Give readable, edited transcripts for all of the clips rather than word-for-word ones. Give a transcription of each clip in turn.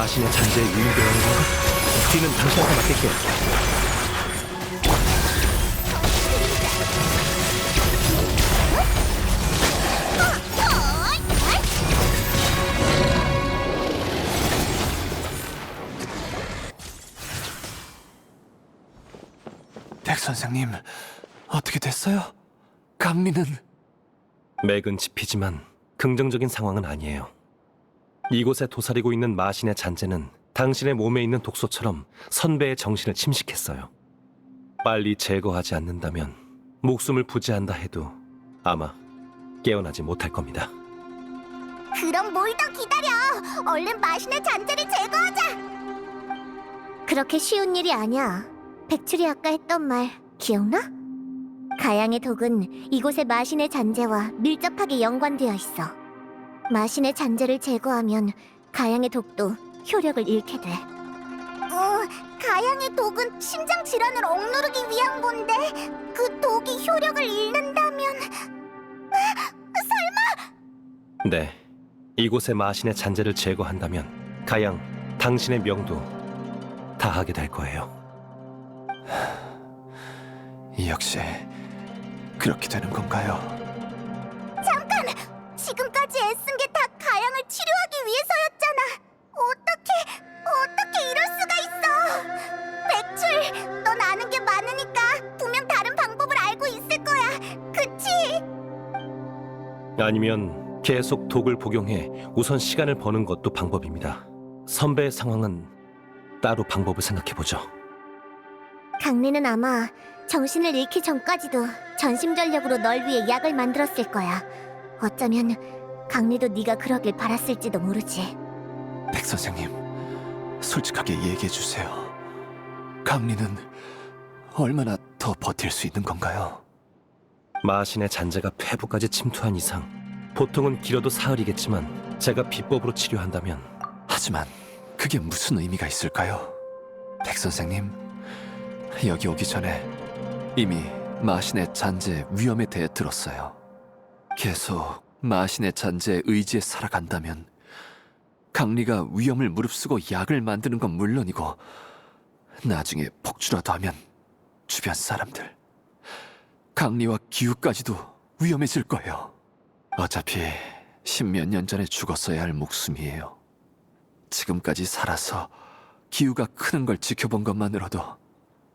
마신의 잔재에 유인되어 있는 거. 뒤는 당신한테 맡길게요. 백 선생님, 어떻게 됐어요? 강리는... 맥은 짚히지만 긍정적인 상황은 아니에요. 이곳에 도사리고 있는 마신의 잔재는 당신의 몸에 있는 독소처럼 선배의 정신을 침식했어요. 빨리 제거하지 않는다면 목숨을 부지한다 해도 아마 깨어나지 못할 겁니다. 그럼 뭘 더 기다려! 얼른 마신의 잔재를 제거하자! 그렇게 쉬운 일이 아니야. 백출이 아까 했던 말 기억나? 가양의 독은 이곳의 마신의 잔재와 밀접하게 연관되어 있어. 마신의 잔재를 제거하면 가양의 독도 효력을 잃게 돼. 가양의 독은 심장 질환을 억누르기 위한 건데 그 독이 효력을 잃는다면... 설마... 네, 이곳의 마신의 잔재를 제거한다면 가양, 당신의 명도 다하게 될 거예요. 역시 그렇게 되는 건가요? 잠깐! 지금까지 애쓴 게 다 가양을 치료하기 위해서였잖아. 어떻게 이럴 수가 있어? 백출, 넌 아는 게 많으니까 분명 다른 방법을 알고 있을 거야. 그치? 아니면 계속 독을 복용해 우선 시간을 버는 것도 방법입니다. 선배의 상황은 따로 방법을 생각해보죠. 강리는 아마 정신을 잃기 전까지도 전심전력으로 널 위해 약을 만들었을 거야. 어쩌면 강리도 네가 그러길 바랐을지도 모르지. 백 선생님, 솔직하게 얘기해 주세요. 강리는 얼마나 더 버틸 수 있는 건가요? 마신의 잔재가 폐부까지 침투한 이상 보통은 길어도 사흘이겠지만 제가 비법으로 치료한다면 하지만 그게 무슨 의미가 있을까요? 백 선생님, 여기 오기 전에 이미 마신의 잔재의 위험에 대해 들었어요. 계속 마신의 잔재의 의지에 살아간다면 강리가 위험을 무릅쓰고 약을 만드는 건 물론이고 나중에 폭주라도 하면 주변 사람들, 강리와 기우까지도 위험해질 거예요. 어차피 십몇 년 전에 죽었어야 할 목숨이에요. 지금까지 살아서 기우가 크는 걸 지켜본 것만으로도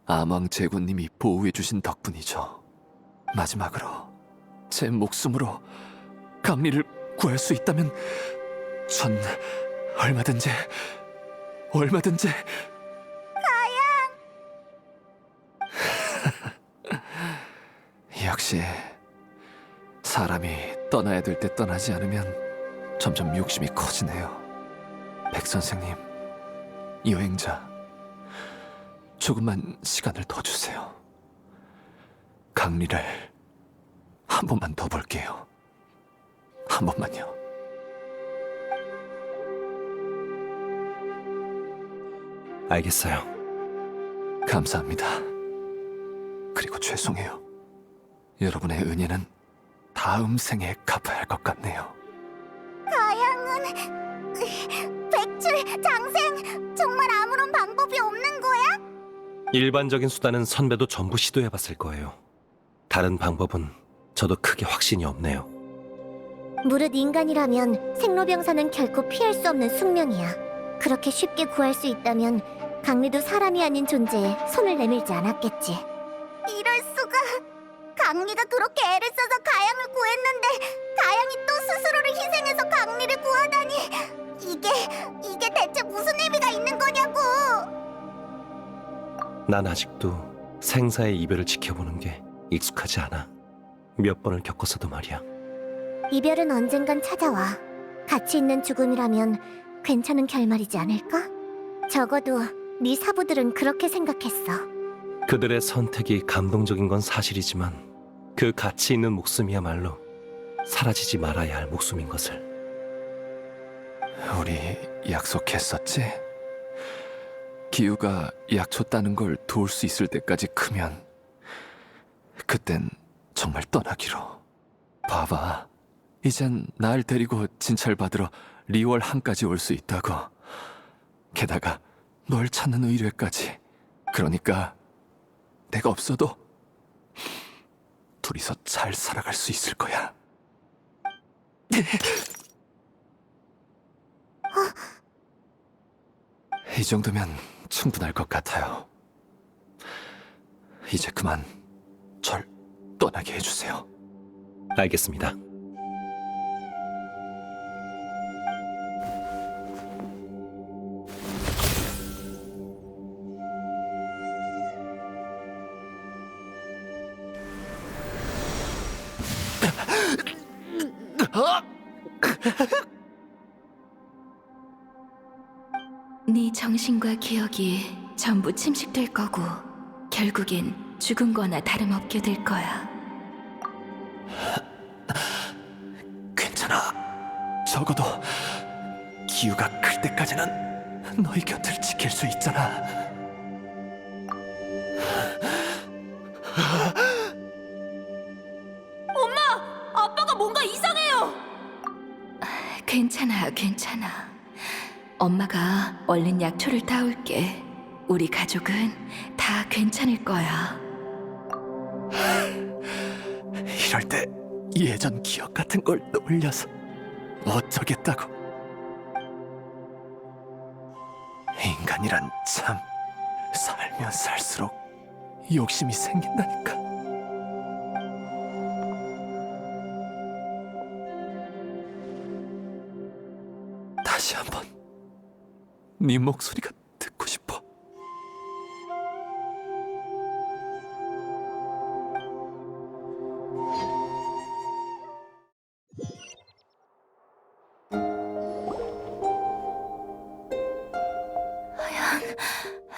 아망 제군님이 보호해주신 덕분이죠. 마지막으로 제 목숨으로 강리를 구할 수 있다면 전 얼마든지 역시 사람이 떠나야 될 때 떠나지 않으면 점점 욕심이 커지네요. 백 선생님, 여행자, 조금만 시간을 더 주세요. 강리를 한 번만 더 볼게요. 한 번만요. 알겠어요. 감사합니다. 그리고 죄송해요. 여러분의 은혜는 다음 생에 갚아야 할 것 같네요. 가양은... 백출, 장생, 정말 아무런 방법이 없는 거야? 일반적인 수단은 선배도 전부 시도해봤을 거예요. 다른 방법은 저도 크게 확신이 없네요. 무릇 인간이라면 생로병사는 결코 피할 수 없는 숙명이야. 그렇게 쉽게 구할 수 있다면 강리도 사람이 아닌 존재에 손을 내밀지 않았겠지. 이럴 수가... 강리가 그렇게 애를 써서 가양을 구했는데 가양이 또 스스로를 희생해서 강리를 구하다니... 이게 대체 무슨 의미가 있는 거냐고! 난 아직도 생사의 이별을 지켜보는 게 익숙하지 않아. 몇 번을 겪었어도 말이야. 이별은 언젠간 찾아와. 가치 있는 죽음이라면 괜찮은 결말이지 않을까? 적어도 네 사부들은 그렇게 생각했어. 그들의 선택이 감동적인 건 사실이지만 그 가치 있는 목숨이야말로 사라지지 말아야 할 목숨인 것을. 우리 약속했었지? 기우가 약초 따는 걸 도울 수 있을 때까지 크면 그땐 정말 떠나기로. 봐봐, 이젠 날 데리고 진찰 받으러 리월 항까지 올 수 있다고. 게다가 널 찾는 의뢰까지. 그러니까 내가 없어도 둘이서 잘 살아갈 수 있을 거야. 이 정도면 충분할 것 같아요. 이제 그만 절 떠나게 해주세요. 알겠습니다. 네 정신과 기억이 전부 침식될 거고 결국엔 죽은 거나 다름없게 될 거야. 괜찮아. 적어도 기우가 클 때까지는 너희 곁을 지킬 수 있잖아. 아빠가 뭔가 이상해요! 괜찮아, 괜찮아. 엄마가 얼른 약초를 따올게. 우리 가족은 다 괜찮을 거야. 이럴 때 예전 기억 같은 걸 떠올려서 어쩌겠다고. 인간이란 참 살면 살수록 욕심이 생긴다니까. 다시 한번 네 목소리가 듣고 싶어.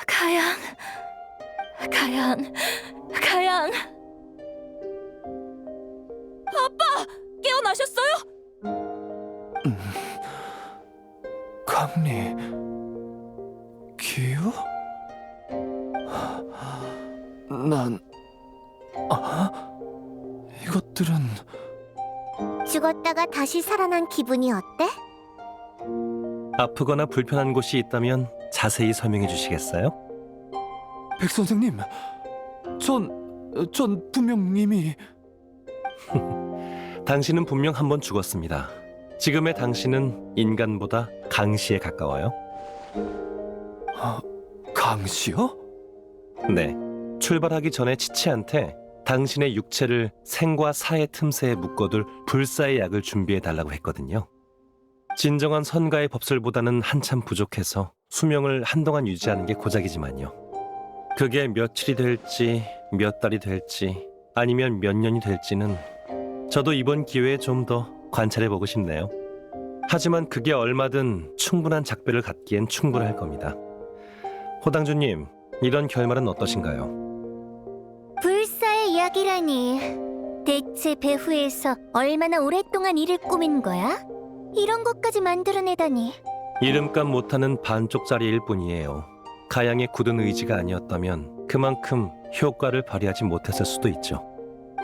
가양, 가양, 가양. 아빠, 깨어나셨어요? 강리, 기우? 난... 이것들은... 죽었다가 다시 살아난 기분이 어때? 아프거나 불편한 곳이 있다면 자세히 설명해 주시겠어요? 백 선생님, 전 분명 이미... 당신은 분명 한 번 죽었습니다. 지금의 당신은 인간보다 강시에 가까워요. 강시요? 네, 출발하기 전에 치치한테 당신의 육체를 생과 사의 틈새에 묶어둘 불사의 약을 준비해 달라고 했거든요. 진정한 선가의 법술보다는 한참 부족해서 수명을 한동안 유지하는 게 고작이지만요. 그게 며칠이 될지, 몇 달이 될지, 아니면 몇 년이 될지는 저도 이번 기회에 좀 더 관찰해보고 싶네요. 하지만 그게 얼마든 충분한 작별을 갖기엔 충분할 겁니다. 호당주님, 이런 결말은 어떠신가요? 불사의 이야기라니. 대체 배후에서 얼마나 오랫동안 일을 꾸민 거야? 이런 것까지 만들어내다니. 이름값 못하는 반쪽짜리일 뿐이에요. 가양의 굳은 의지가 아니었다면 그만큼 효과를 발휘하지 못했을 수도 있죠.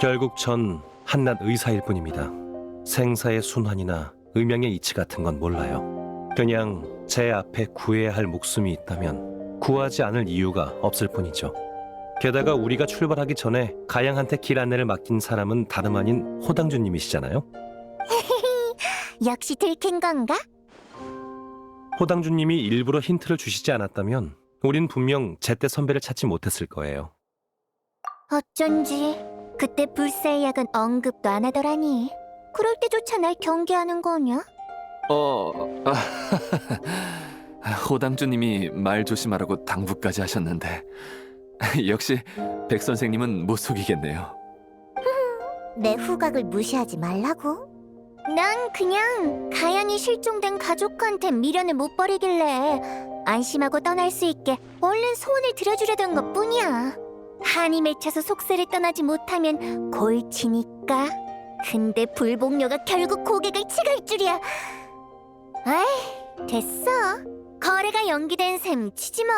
결국 전 한낱 의사일 뿐입니다. 생사의 순환이나 음양의 이치 같은 건 몰라요. 그냥 제 앞에 구해야 할 목숨이 있다면 구하지 않을 이유가 없을 뿐이죠. 게다가 우리가 출발하기 전에 가양한테 길 안내를 맡긴 사람은 다름 아닌 호당주님이시잖아요. 역시 들킨 건가? 호당주님이 일부러 힌트를 주시지 않았다면 우린 분명 제때 선배를 찾지 못했을 거예요. 어쩐지 그때 불사의 약은 언급도 안 하더라니. 그럴 때조차 날 경계하는 거냐? 호당주님이 말 조심하라고 당부까지 하셨는데 역시 백 선생님은 못 속이겠네요. 내 후각을 무시하지 말라고. 난 그냥 가양이 실종된 가족한테 미련을 못 버리길래 안심하고 떠날 수 있게 얼른 소원을 들어주려던 것뿐이야. 한이 맺혀서 속세를 떠나지 못하면 골치니까. 근데 불복녀가 결국 고객을 치갈 줄이야. 아이, 됐어. 거래가 연기된 셈 치지 뭐.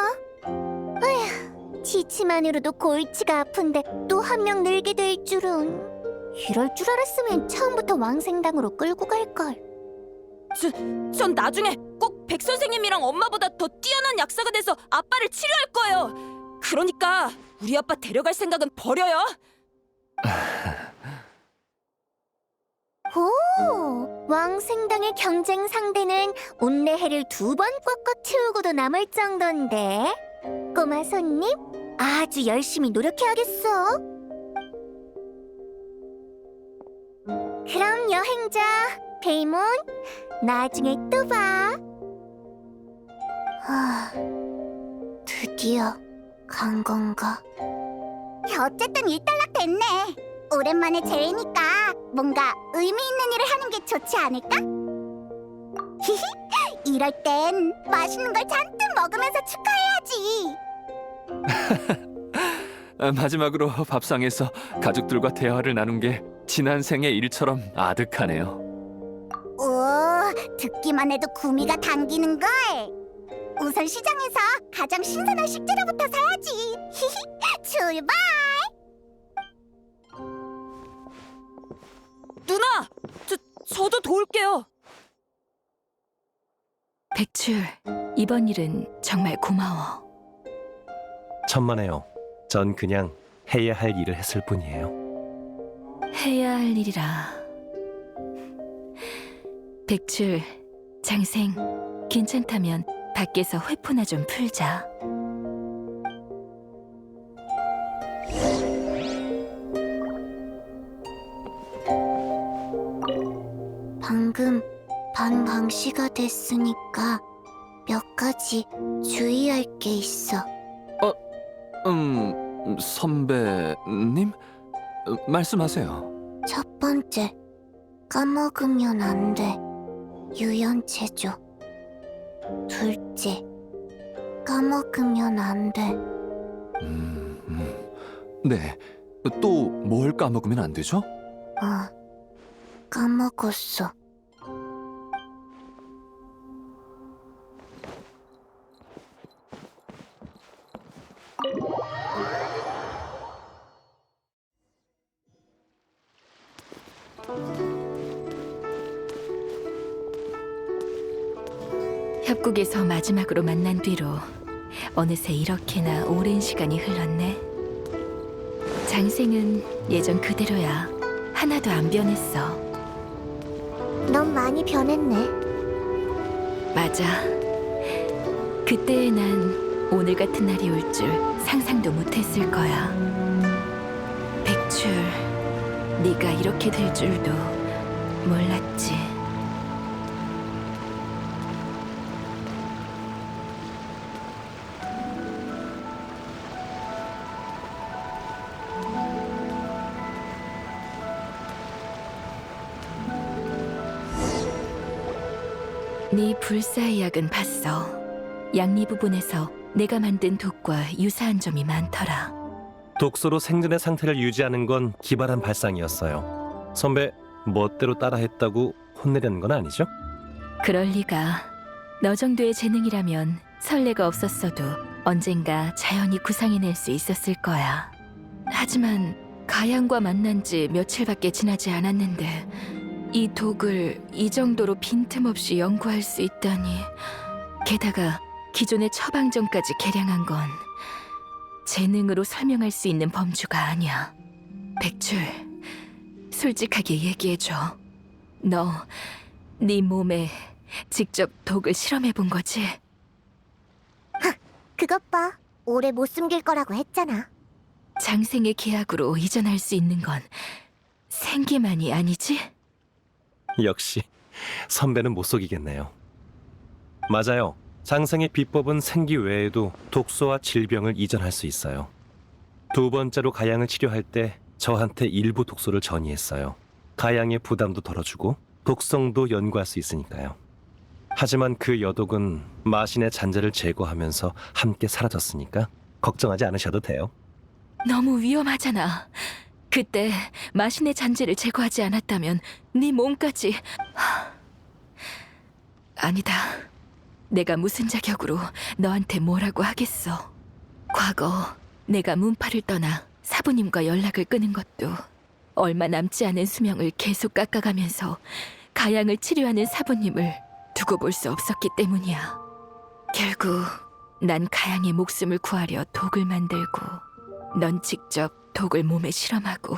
아휴, 치치만으로도 골치가 아픈데 또 한 명 늘게 될 줄은. 이럴 줄 알았으면 처음부터 왕생당으로 끌고 갈걸. 전 나중에 꼭 꼭 백 선생님이랑 엄마보다 더 뛰어난 약사가 돼서 아빠를 치료할 거예요. 그러니까 우리 아빠 데려갈 생각은 버려요. 오, 왕생당의 경쟁 상대는 온내해를 2번 꽉꽉 채우고도 남을 정도인데. 꼬마 손님, 아주 열심히 노력해야겠어. 그럼 여행자 페이몬, 나중에 또 봐. 드디어 간 건가? 어쨌든 일단락 됐네. 오랜만에 제이니까 뭔가 의미 있는 일을 하는 게 좋지 않을까? 히히, 이럴 땐 맛있는 걸 잔뜩 먹으면서 축하해야지. 마지막으로 밥상에서 가족들과 대화를 나눈 게 지난 생의 일처럼 아득하네요. 오, 듣기만 해도 구미가 당기는걸. 우선 시장에서 가장 신선한 식재료부터 사야지. 히히, 출발! 누나, 저도 도울게요. 백출, 이번 일은 정말 고마워. 천만에요. 전 그냥 해야 할 일을 했을 뿐이에요. 해야 할 일이라. 백출, 장생, 괜찮다면 밖에서 회포나 좀 풀자. 방금 반강시가 됐으니까 몇 가지 주의할 게 있어. 선배님? 말씀하세요. 첫 번째, 까먹으면 안 돼. 유연체조. 둘째, 까먹으면 안 돼. 네. 또 뭘 까먹으면 안 되죠? 까먹었어. 협곡에서 마지막으로 만난 뒤로 어느새 이렇게나 오랜 시간이 흘렀네. 장생은 예전 그대로야. 하나도 안 변했어. 넌 많이 변했네. 맞아. 그때의 난 오늘 같은 날이 올 줄 상상도 못했을 거야. 백출, 네가 이렇게 될 줄도 몰랐지. 네 불사의 약은 봤어. 양리 부분에서 내가 만든 독과 유사한 점이 많더라. 독소로 생전의 상태를 유지하는 건 기발한 발상이었어요. 선배, 멋대로 따라했다고 혼내려는 건 아니죠? 그럴 리가. 너 정도의 재능이라면 설레가 없었어도 언젠가 자연히 구상해낼 수 있었을 거야. 하지만 가양과 만난 지 며칠밖에 지나지 않았는데 이 독을 이 정도로 빈틈없이 연구할 수 있다니. 게다가 기존의 처방전까지 개량한 건 재능으로 설명할 수 있는 범주가 아니야. 백출, 솔직하게 얘기해줘. 너, 네 몸에 직접 독을 실험해본 거지? 그것 봐. 오래 못 숨길 거라고 했잖아. 장생의 계약으로 이전할 수 있는 건 생기만이 아니지? 역시 선배는 못 속이겠네요. 맞아요. 장생의 비법은 생기 외에도 독소와 질병을 이전할 수 있어요. 두 번째로 가양을 치료할 때 저한테 일부 독소를 전이했어요. 가양의 부담도 덜어주고 독성도 연구할 수 있으니까요. 하지만 그 여독은 마신의 잔재를 제거하면서 함께 사라졌으니까 걱정하지 않으셔도 돼요. 너무 위험하잖아. 그때 마신의 잔재를 제거하지 않았다면 네 몸까지... 아니다. 내가 무슨 자격으로 너한테 뭐라고 하겠어. 과거 내가 문파를 떠나 사부님과 연락을 끊은 것도 얼마 남지 않은 수명을 계속 깎아가면서 가양을 치료하는 사부님을 두고 볼 수 없었기 때문이야. 결국 난 가양의 목숨을 구하려 독을 만들고 넌 직접 독을 몸에 실험하고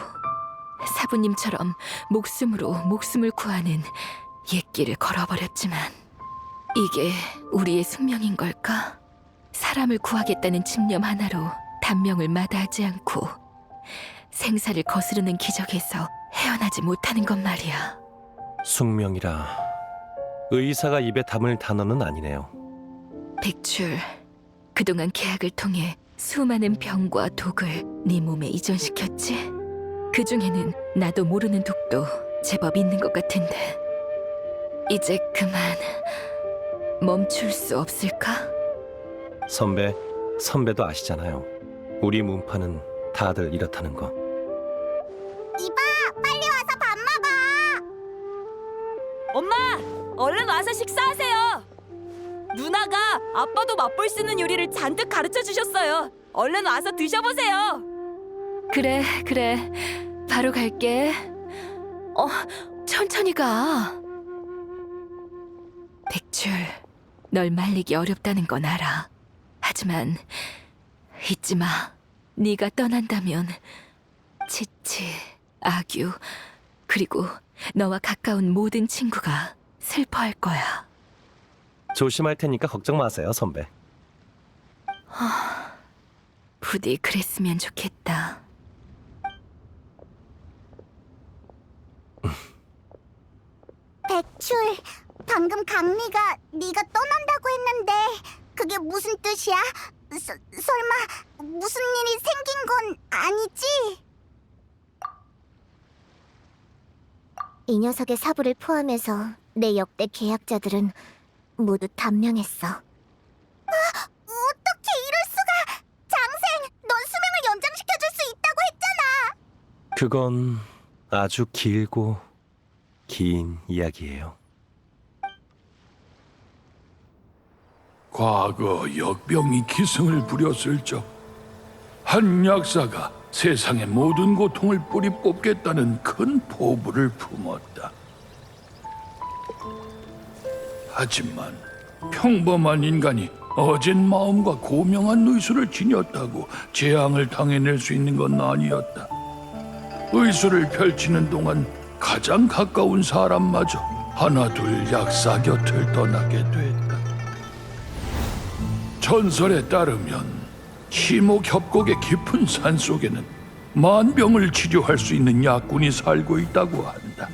사부님처럼 목숨으로 목숨을 구하는 옛길을 걸어버렸지만 이게 우리의 숙명인 걸까? 사람을 구하겠다는 집념 하나로 단명을 마다하지 않고 생사를 거스르는 기적에서 헤어나지 못하는 것 말이야. 숙명이라 의사가 입에 담을 단어는 아니네요. 백출, 그동안 계약을 통해 수많은 병과 독을 네 몸에 이전시켰지? 그중에는 나도 모르는 독도 제법 있는 것 같은데 이제 그만 멈출 수 없을까? 선배도 아시잖아요. 우리 문파는 다들 이렇다는 거. 이봐, 빨리 와서 밥 먹어. 엄마, 얼른 와서 식사하세요. 누나가 아빠도 맛볼 수 있는 요리를 잔뜩 가르쳐 주셨어요. 얼른 와서 드셔보세요. 그래, 바로 갈게. 천천히 가. 백출, 널 말리기 어렵다는 건 알아. 하지만 잊지 마. 네가 떠난다면 치치, 아규, 그리고 너와 가까운 모든 친구가 슬퍼할 거야. 조심할 테니까 걱정 마세요, 선배. 부디 그랬으면 좋겠다. 백출, 방금 강리가 네가 떠난다고 했는데 그게 무슨 뜻이야? 설마 무슨 일이 생긴 건 아니지? 이 녀석의 사부를 포함해서 내 역대 계약자들은 모두 단명했어. 어떻게 이럴 수가? 장생, 넌 수명을 연장시켜줄 수 있다고 했잖아. 그건 아주 길고 긴 이야기예요. 과거 역병이 기승을 부렸을 적 한 약사가 세상의 모든 고통을 뿌리 뽑겠다는 큰 포부를 품었다. 하지만 평범한 인간이 어진 마음과 고명한 의술을 지녔다고 재앙을 당해낼 수 있는 건 아니었다. 의술을 펼치는 동안 가장 가까운 사람마저 하나둘 약사 곁을 떠나게 됐다. 전설에 따르면 시목협곡의 깊은 산 속에는 만병을 치료할 수 있는 약군이 살고 있다고 한다.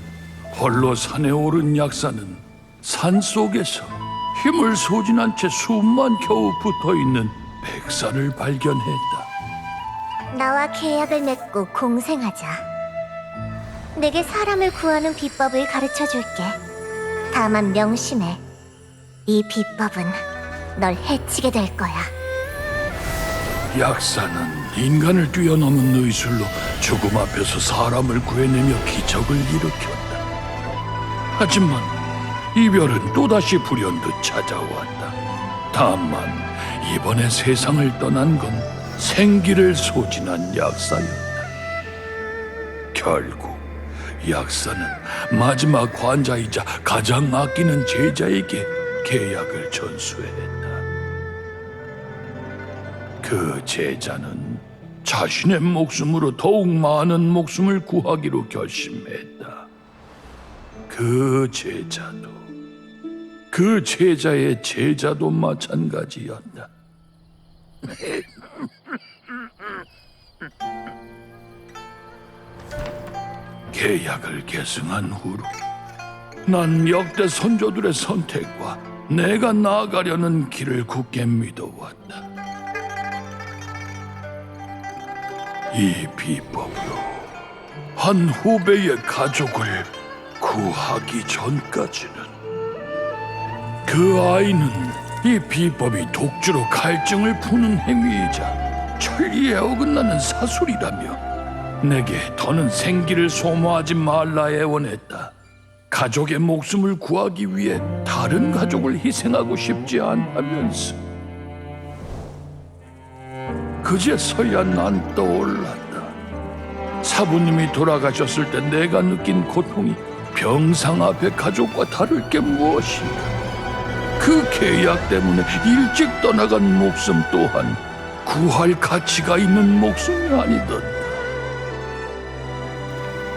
홀로 산에 오른 약사는 산 속에서 힘을 소진한 채 숨만 겨우 붙어있는 백사를 발견했다. 나와 계약을 맺고 공생하자. 내게 사람을 구하는 비법을 가르쳐줄게. 다만 명심해. 이 비법은 널 해치게 될 거야. 약사는 인간을 뛰어넘은 의술로 죽음 앞에서 사람을 구해내며 기적을 일으켰다. 하지만 이별은 또다시 불현듯 찾아왔다. 다만 이번에 세상을 떠난 건 생기를 소진한 약사였다. 결국 약사는 마지막 환자이자 가장 아끼는 제자에게 계약을 전수했다. 그 제자는 자신의 목숨으로 더욱 많은 목숨을 구하기로 결심했다. 그 제자의 제자도 마찬가지였다. 계약을 계승한 후로 난 역대 선조들의 선택과 내가 나아가려는 길을 굳게 믿어왔다. 이 비법으로 한 후배의 가족을 구하기 전까지는 그 아이는 이 비법이 독주로 갈증을 푸는 행위이자 천리에 어긋나는 사술이라며 내게 더는 생기를 소모하지 말라 애원했다. 가족의 목숨을 구하기 위해 다른 가족을 희생하고 싶지 않다면서 그제서야 난 떠올랐다. 사부님이 돌아가셨을 때 내가 느낀 고통이 병상 앞의 가족과 다를 게 무엇인가. 그 계약 때문에 일찍 떠나간 목숨 또한 구할 가치가 있는 목숨이 아니던가.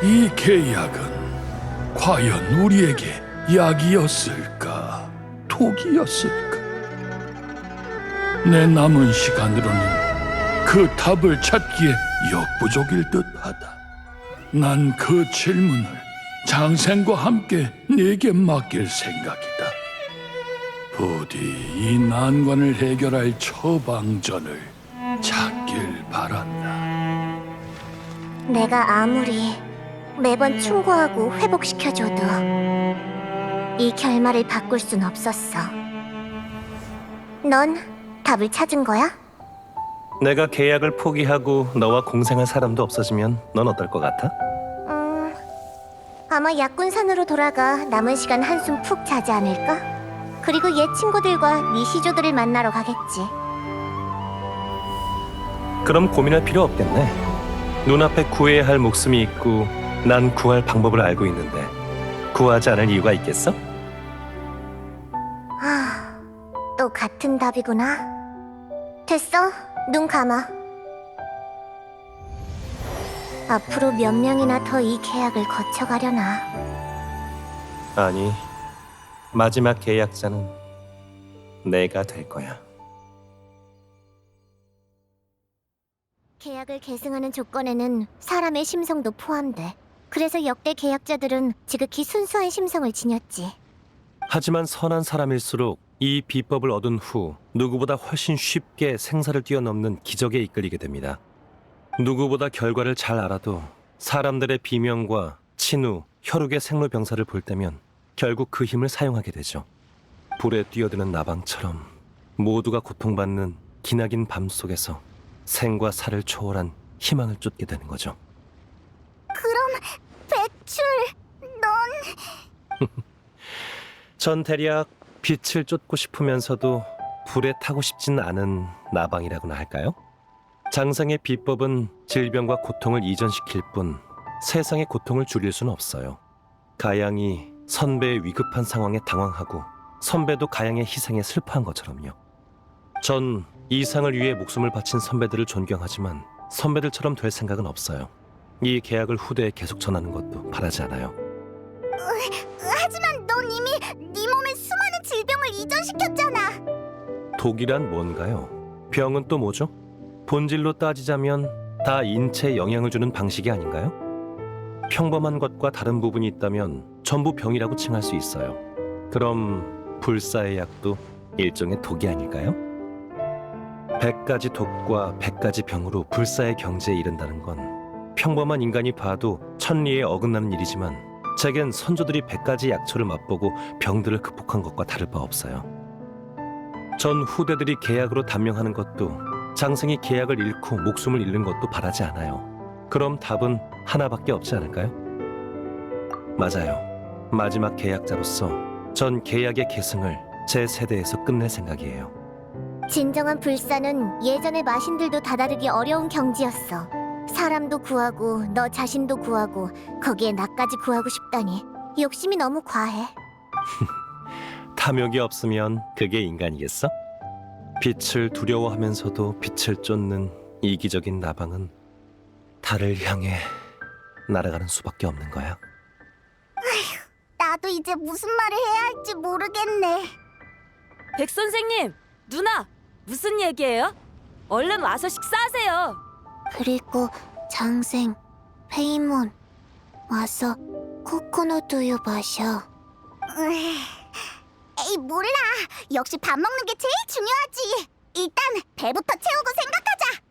이 계약은 과연 우리에게 약이었을까, 독이었을까? 내 남은 시간으로는 그 답을 찾기에 역부족일 듯하다. 난 그 질문을 장생과 함께 네게 맡길 생각이다. 부디 이 난관을 해결할 처방전을 찾길 바란다. 내가 아무리 매번 충고하고 회복시켜줘도 이 결말을 바꿀 순 없었어. 넌 답을 찾은 거야? 내가 계약을 포기하고 너와 공생할 사람도 없어지면 넌 어떨 것 같아? 아마 약군산으로 돌아가 남은 시간 한숨 푹 자지 않을까? 그리고 옛 친구들과 네 시조들을 만나러 가겠지. 그럼 고민할 필요 없겠네. 눈앞에 구해야 할 목숨이 있고 난 구할 방법을 알고 있는데 구하지 않을 이유가 있겠어? 또 같은 답이구나. 됐어, 눈 감아. 앞으로 몇 명이나 더 이 계약을 거쳐가려나. 아니, 마지막 계약자는 내가 될 거야. 계약을 계승하는 조건에는 사람의 심성도 포함돼. 그래서 역대 계약자들은 지극히 순수한 심성을 지녔지. 하지만 선한 사람일수록 이 비법을 얻은 후 누구보다 훨씬 쉽게 생사를 뛰어넘는 기적에 이끌리게 됩니다. 누구보다 결과를 잘 알아도 사람들의 비명과 친우, 혈육의 생로병사를 볼 때면 결국 그 힘을 사용하게 되죠. 불에 뛰어드는 나방처럼 모두가 고통받는 기나긴 밤 속에서 생과 사를 초월한 희망을 쫓게 되는 거죠. 그럼 백출, 넌... 전 대략 빛을 쫓고 싶으면서도 불에 타고 싶진 않은 나방이라고나 할까요? 장생의 비법은 질병과 고통을 이전시킬 뿐 세상의 고통을 줄일 수는 없어요. 가양이 선배의 위급한 상황에 당황하고 선배도 가양의 희생에 슬퍼한 것처럼요. 전 이 상을 위해 목숨을 바친 선배들을 존경하지만 선배들처럼 될 생각은 없어요. 이 계약을 후대에 계속 전하는 것도 바라지 않아요. 하지만 넌 이미 네 몸에 수많은 질병을 이전시켰잖아. 독이란 뭔가요? 병은 또 뭐죠? 본질로 따지자면 다 인체에 영향을 주는 방식이 아닌가요? 평범한 것과 다른 부분이 있다면 전부 병이라고 칭할 수 있어요. 그럼 불사의 약도 일종의 독이 아닐까요? 100가지 독과 100가지 병으로 불사의 경지에 이른다는 건 평범한 인간이 봐도 천리에 어긋나는 일이지만 제겐 선조들이 100가지 약초를 맛보고 병들을 극복한 것과 다를 바 없어요. 전 후대들이 계약으로 단명하는 것도 장생이 계약을 잃고 목숨을 잃는 것도 바라지 않아요. 그럼 답은 하나밖에 없지 않을까요? 맞아요. 마지막 계약자로서 전 계약의 계승을 제 세대에서 끝낼 생각이에요. 진정한 불사는 예전의 마신들도 다다르기 어려운 경지였어. 사람도 구하고 너 자신도 구하고 거기에 나까지 구하고 싶다니 욕심이 너무 과해. 탐욕이 없으면 그게 인간이겠어? 빛을 두려워하면서도 빛을 쫓는 이기적인 나방은 달을 향해 날아가는 수밖에 없는 거야. 나도 이제 무슨 말을 해야 할지 모르겠네. 백 선생님, 누나, 무슨 얘기예요? 얼른 와서 식사하세요. 그리고 장생, 페이몬 와서 코코넛 우유 마셔. 에이 몰라. 역시 밥 먹는 게 제일 중요하지. 일단 배부터 채우고 생각하자.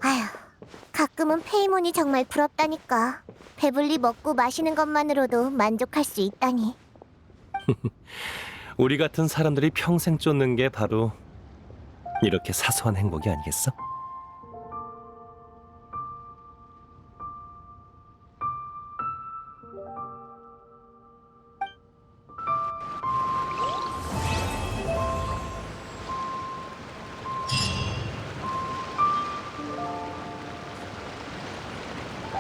아휴, 가끔은 페이몬이 정말 부럽다니까. 배불리 먹고 마시는 것만으로도 만족할 수 있다니. 우리 같은 사람들이 평생 쫓는 게 바로 이렇게 사소한 행복이 아니겠어?